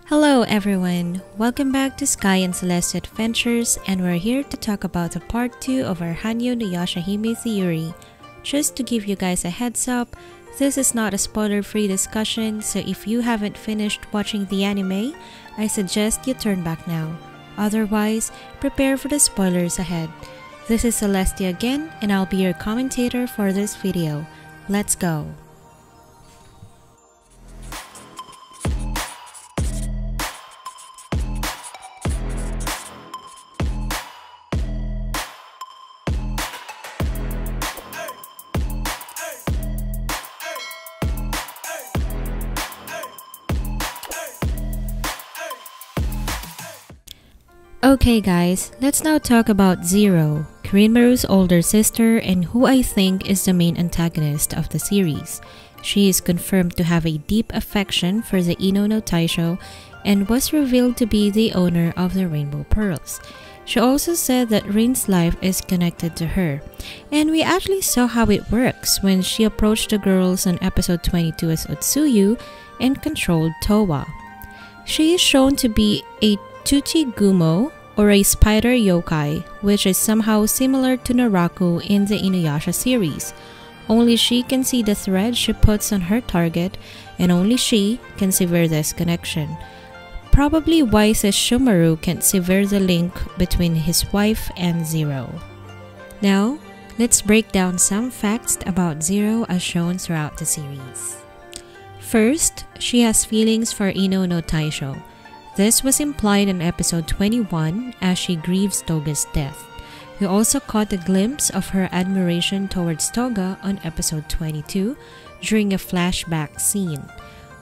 Hello everyone, welcome back to Sky and Celeste Adventures, and we're here to talk about the part 2 of our Hanyou no Yashahime theory. Just to give you guys a heads up, this is not a spoiler-free discussion, so if you haven't finished watching the anime, I suggest you turn back now. Otherwise, prepare for the spoilers ahead. This is Celeste again, and I'll be your commentator for this video. Let's go! Okay guys, let's now talk about Zero, Kirinmaru's older sister and who I think is the main antagonist of the series. She is confirmed to have a deep affection for the Ino no Taisho and was revealed to be the owner of the Rainbow Pearls. She also said that Rin's life is connected to her, and we actually saw how it works when she approached the girls on episode 22 as Utsuyu and controlled Towa. She is shown to be a Tsuchigumo, or a spider yokai, which is somehow similar to Naraku in the Inuyasha series. Only she can see the thread she puts on her target, and only she can sever this connection. Probably why Sesshomaru can't sever the link between his wife and Zero. Now, let's break down some facts about Zero as shown throughout the series. First, she has feelings for Ino no Taisho. This was implied in episode 21 as she grieves Toga's death. We also caught a glimpse of her admiration towards Toga on episode 22 during a flashback scene.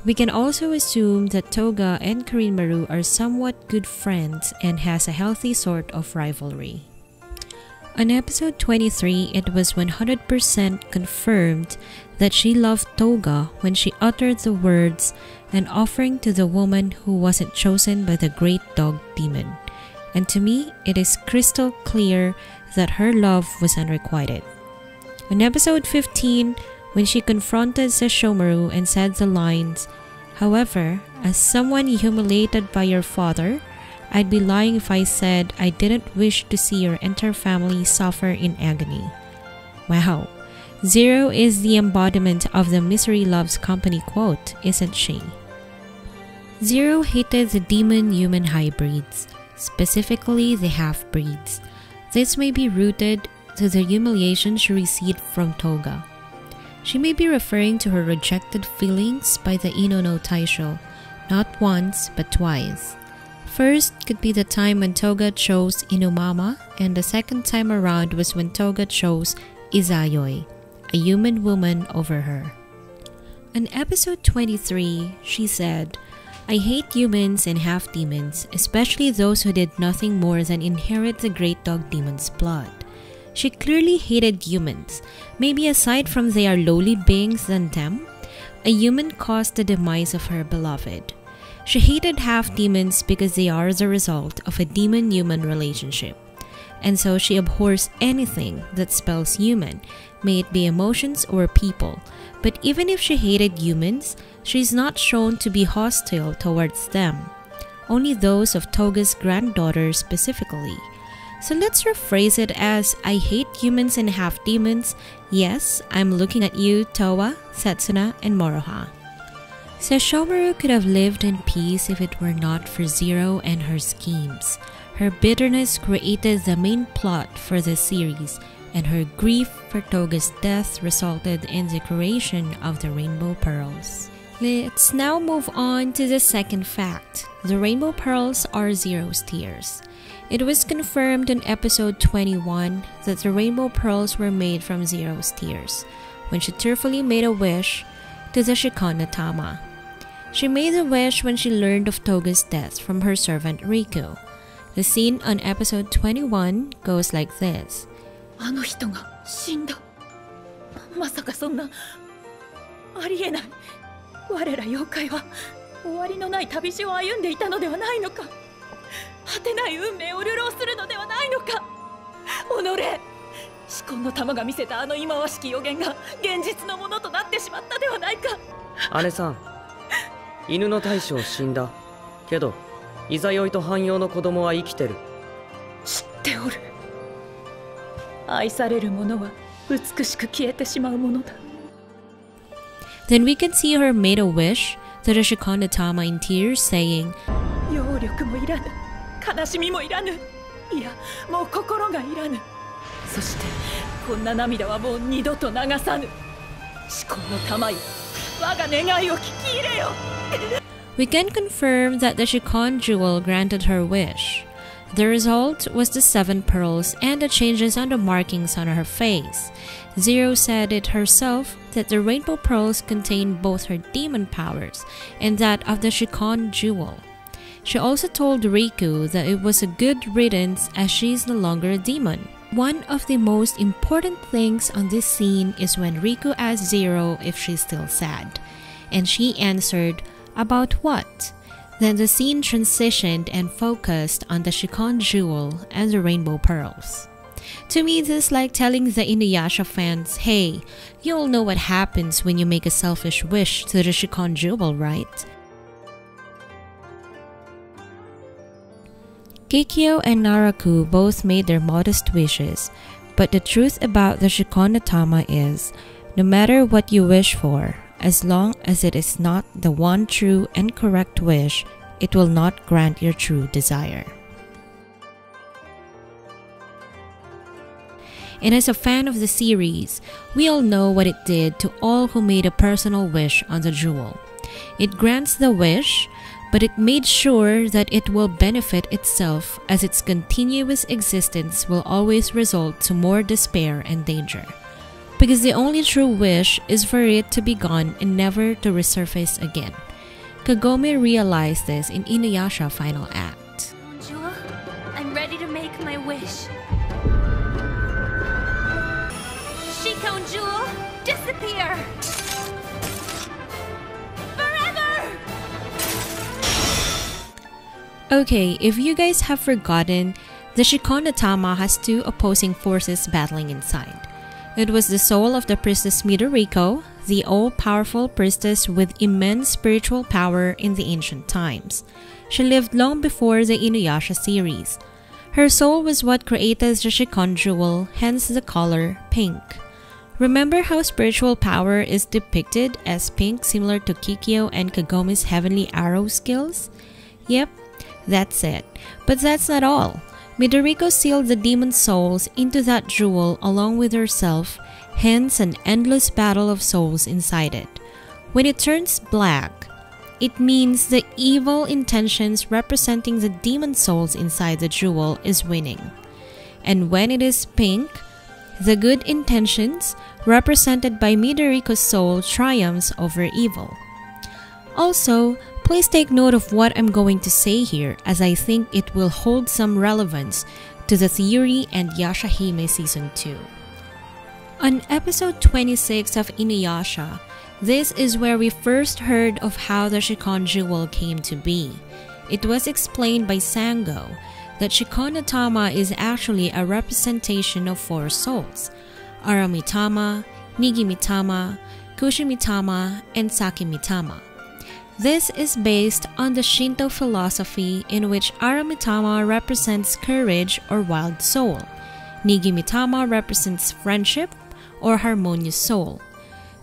We can also assume that Toga and Kirinmaru are somewhat good friends and has a healthy sort of rivalry. On episode 23, it was 100% confirmed that she loved Toga when she uttered the words, "an offering to the woman who wasn't chosen by the great dog demon." And to me, it is crystal clear that her love was unrequited. On episode 15, when she confronted Sesshomaru and said the lines, "However, as someone humiliated by your father, I'd be lying if I said I didn't wish to see your entire family suffer in agony." Wow, Zero is the embodiment of the misery loves company quote, isn't she? Zero hated the demon-human hybrids, specifically the half-breeds. This may be rooted to the humiliation she received from Toga. She may be referring to her rejected feelings by the Ino no Taisho, not once but twice. First could be the time when Toga chose Inumama, and the second time around was when Toga chose Izayoi, a human woman, over her. On episode 23, she said, "I hate humans and half-demons, especially those who did nothing more than inherit the great dog demon's blood." She clearly hated humans. Maybe aside from they are lowly beings than them, a human caused the demise of her beloved. She hated half-demons because they are the result of a demon-human relationship. And so she abhors anything that spells human, may it be emotions or people. But even if she hated humans, she's not shown to be hostile towards them. Only those of Toga's granddaughter specifically. So let's rephrase it as, I hate humans and half-demons. Yes, I'm looking at you, Towa, Setsuna, and Moroha. Sesshomaru could have lived in peace if it were not for Zero and her schemes. Her bitterness created the main plot for the series, and her grief for Toga's death resulted in the creation of the Rainbow Pearls. Let's now move on to the second fact. The Rainbow Pearls are Zero's tears. It was confirmed in episode 21 that the Rainbow Pearls were made from Zero's tears, when she tearfully made a wish to the Chican no Tama. She made the wish when she learned of Toga's death from her servant Riku. The scene on episode 21 goes like this. あの人が死んだ。まさかそんなありえない。我ら妖怪は終わりのない旅路を歩んでいたのではないのか。果てない運命を流浪するのではないのか。己、至根の玉が見せたあの忌まわしき予言が現実のものとなってしまったではないか。姉さん、犬の大将死んだ。けど、イザヨイと汎用の子供は生きてる。知っておる。愛される者は美しく消えてしまうものだ。 Then we can see her made a wish to the Chican in tears, saying, 揚力もいらぬ、悲しみもいらぬ、いや、もう心がいらぬ。そしてこんな涙はもう二度と流さぬ。至高の玉よ、我が願いを聞き入れよ。 We can confirm that the Chican jewel granted her wish. The result was the 7 pearls and the changes on the markings on her face. Zero said it herself that the rainbow pearls contained both her demon powers and that of the Chican jewel. She also told Riku that it was a good riddance as she is no longer a demon. One of the most important things on this scene is when Riku asked Zero if she's still sad, and she answered, "About what?" Then the scene transitioned and focused on the Chican jewel and the rainbow pearls. To me, this is like telling the Inuyasha fans, hey, you all know what happens when you make a selfish wish to the Chican jewel, right? Kikyo and Naraku both made their modest wishes, but the truth about the Chican is, no matter what you wish for, as long as it is not the one true and correct wish, it will not grant your true desire. And as a fan of the series, we all know what it did to all who made a personal wish on the jewel. It grants the wish, but it made sure that it will benefit itself, as its continuous existence will always result to more despair and danger. Because the only true wish is for it to be gone and never to resurface again. Kagome realized this in Inuyasha final act. Jewel, I'm ready to make my wish. Chican Jewel, disappear! Forever! Okay, if you guys have forgotten, the Chican has 2 opposing forces battling inside. It was the soul of the priestess Midoriko, the all-powerful priestess with immense spiritual power in the ancient times. She lived long before the Inuyasha series. Her soul was what created the Chican jewel, hence the color pink. Remember how spiritual power is depicted as pink, similar to Kikyo and Kagome's heavenly arrow skills? Yep, that's it. But that's not all. Midoriko sealed the demon souls into that jewel along with herself, hence an endless battle of souls inside it. When it turns black, it means the evil intentions representing the demon souls inside the jewel is winning. And when it is pink, the good intentions, represented by Midoriko's soul, triumphs over evil. Also, please take note of what I'm going to say here, as I think it will hold some relevance to the theory and Yashahime Season 2. On episode 26 of Inuyasha, this is where we first heard of how the Chican jewel came to be. It was explained by Sango that Chican is actually a representation of 4 souls: Aramitama, Nigimitama, Kushimitama, and Sakimitama. This is based on the Shinto philosophy in which Aramitama represents courage or wild soul, Nigimitama represents friendship or harmonious soul,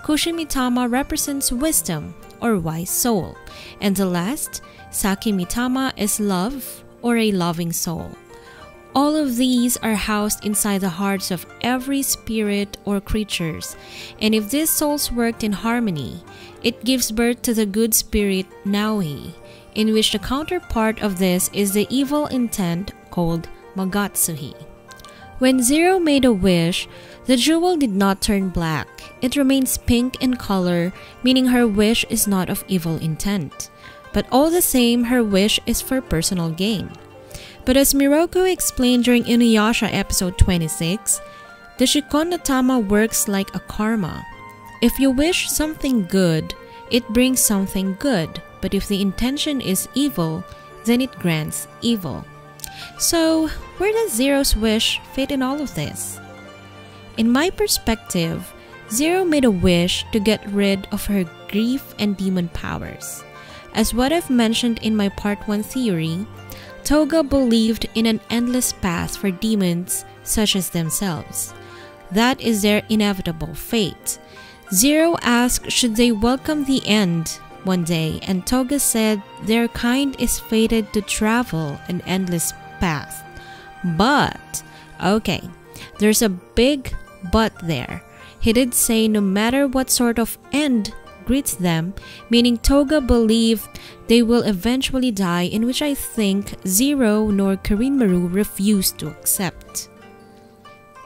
Kushimitama represents wisdom or wise soul, and the last, Sakimitama, is love or a loving soul. All of these are housed inside the hearts of every spirit or creatures, and if these souls worked in harmony, it gives birth to the good spirit Naoi, in which the counterpart of this is the evil intent called Magatsuhi. When Zero made a wish, the jewel did not turn black. It remains pink in color, meaning her wish is not of evil intent. But all the same, her wish is for personal gain. But as Miroku explained during Inuyasha episode 26, the Chikan works like a karma. If you wish something good, it brings something good, but if the intention is evil, then it grants evil. So, where does Zero's wish fit in all of this? In my perspective, Zero made a wish to get rid of her grief and demon powers. As what I've mentioned in my part 1 theory, Toga believed in an endless path for demons such as themselves. That is their inevitable fate. Zero asked should they welcome the end one day, and Toga said their kind is fated to travel an endless path. But, okay, there's a big but there. He did say no matter what sort of end greets them, meaning Toga believed they will eventually die, in which I think Zero nor Kirinmaru refused to accept.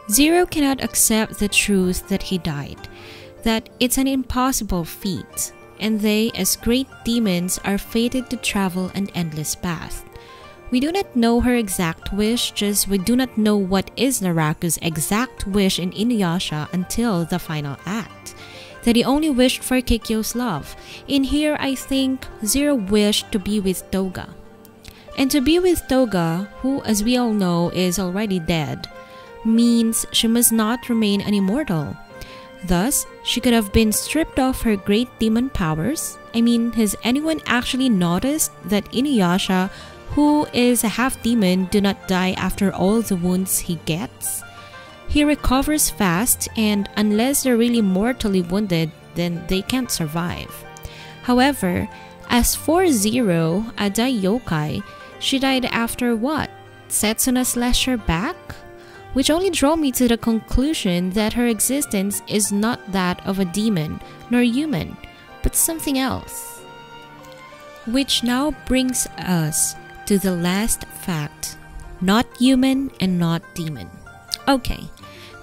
Zero cannot accept the truth that he died, that it's an impossible feat, and they, as great demons, are fated to travel an endless path. We do not know her exact wish, just we do not know what is Naraku's exact wish in Inuyasha until the final act, that he only wished for Kikyo's love. In here, I think Zero wished to be with Toga. And to be with Toga, who as we all know is already dead, means she must not remain an immortal. Thus, she could have been stripped of her great demon powers. I mean, has anyone actually noticed that Inuyasha, who is a half-demon, do not die after all the wounds he gets? He recovers fast, and unless they're really mortally wounded, then they can't survive. However, as for Zero, a Yokai, she died after what? Setsuna slashed her back? Which only drew me to the conclusion that her existence is not that of a demon nor human, but something else. Which now brings us to the last fact: not human and not demon. Okay,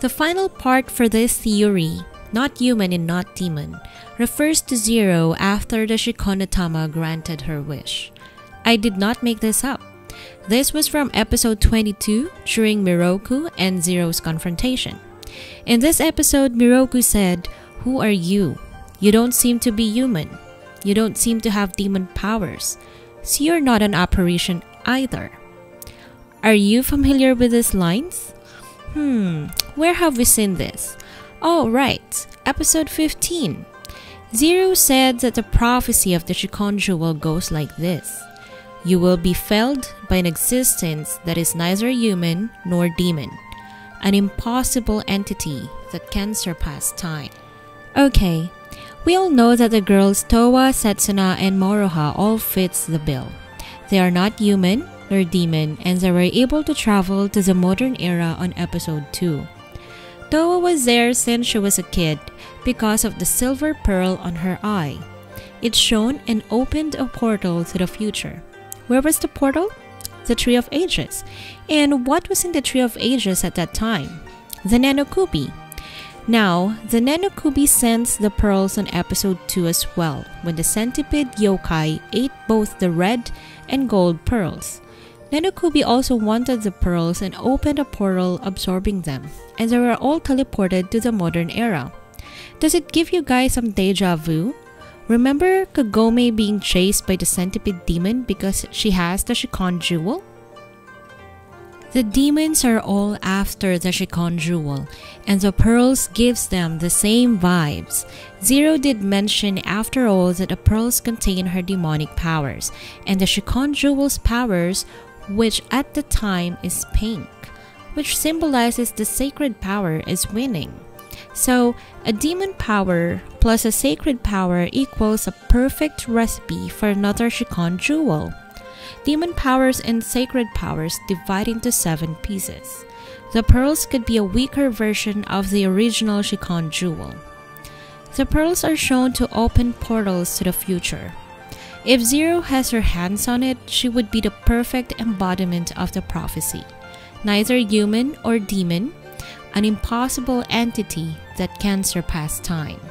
the final part for this theory, not human and not demon, refers to Zero after the Shikonotama granted her wish. I did not make this up. This was from episode 22 during Miroku and Zero's confrontation. In this episode, Miroku said, "Who are you? You don't seem to be human. You don't seem to have demon powers. So you're not an apparition either." Are you familiar with these lines? Where have we seen this? Oh, right, episode 15. Zero said that the prophecy of the Chican jewel goes like this: you will be felled by an existence that is neither human nor demon, an impossible entity that can surpass time. Okay, we all know that the girls Towa, Setsuna, and Moroha all fits the bill. They are not human nor demon, and they were able to travel to the modern era on episode 2. Towa was there since she was a kid because of the silver pearl on her eye. It shone and opened a portal to the future. Where was the portal? The Tree of Ages. And what was in the Tree of Ages at that time? The Nanokubi. Now, the Nanokubi sends the pearls on episode 2 as well, when the centipede yokai ate both the red and gold pearls. Nanokubi also wanted the pearls and opened a portal absorbing them, and they were all teleported to the modern era. Does it give you guys some deja vu? Remember Kagome being chased by the centipede demon because she has the Chican jewel? The demons are all after the Chican jewel, and the pearls gives them the same vibes. Zero did mention after all that the pearls contain her demonic powers, and the Chican jewel's powers, which at the time is pink, which symbolizes the sacred power is winning. So, a demon power plus a sacred power equals a perfect recipe for another Chican jewel. Demon powers and sacred powers divide into 7 pieces. The pearls could be a weaker version of the original Chican jewel. The pearls are shown to open portals to the future. If Zero has her hands on it, she would be the perfect embodiment of the prophecy. Neither human or demon, an impossible entity that can surpass time.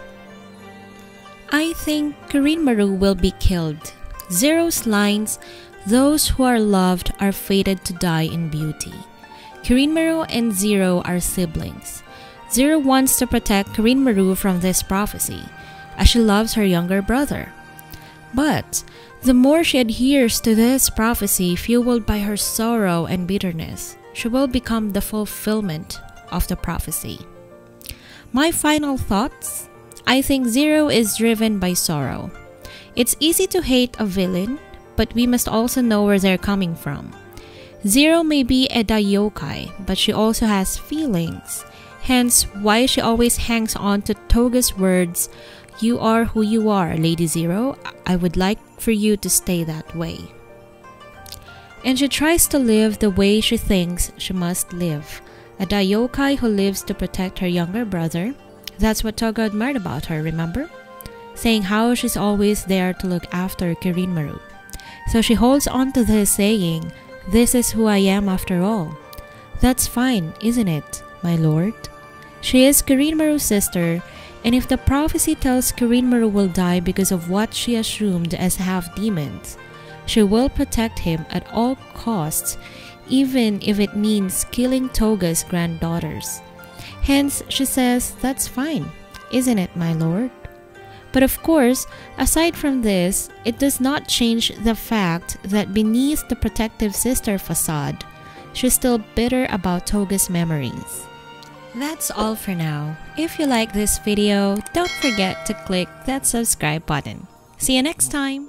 I think Kirinmaru will be killed. Zero's lines, "Those who are loved are fated to die in beauty." Kirinmaru and Zero are siblings. Zero wants to protect Kirinmaru from this prophecy, as she loves her younger brother. But the more she adheres to this prophecy, fueled by her sorrow and bitterness, she will become the fulfillment of the prophecy. My final thoughts? I think Zero is driven by sorrow. It's easy to hate a villain, but we must also know where they're coming from. Zero may be a yokai, but she also has feelings. Hence, why she always hangs on to Toga's words, "You are who you are, Lady Zero. I would like for you to stay that way." And she tries to live the way she thinks she must live. A yokai who lives to protect her younger brother. That's what Toga admired about her, remember? Saying how she's always there to look after Kirinmaru. So she holds on to this saying, "This is who I am after all." That's fine, isn't it, my lord? She is Kirinmaru's sister, and if the prophecy tells Kirinmaru will die because of what she assumed as half-demons, she will protect him at all costs, even if it means killing Toga's granddaughters. Hence, she says, that's fine, isn't it, my lord? But of course, aside from this, it does not change the fact that beneath the protective sister facade, she's still bitter about Toga's memories. That's all for now. If you like this video, don't forget to click that subscribe button. See you next time!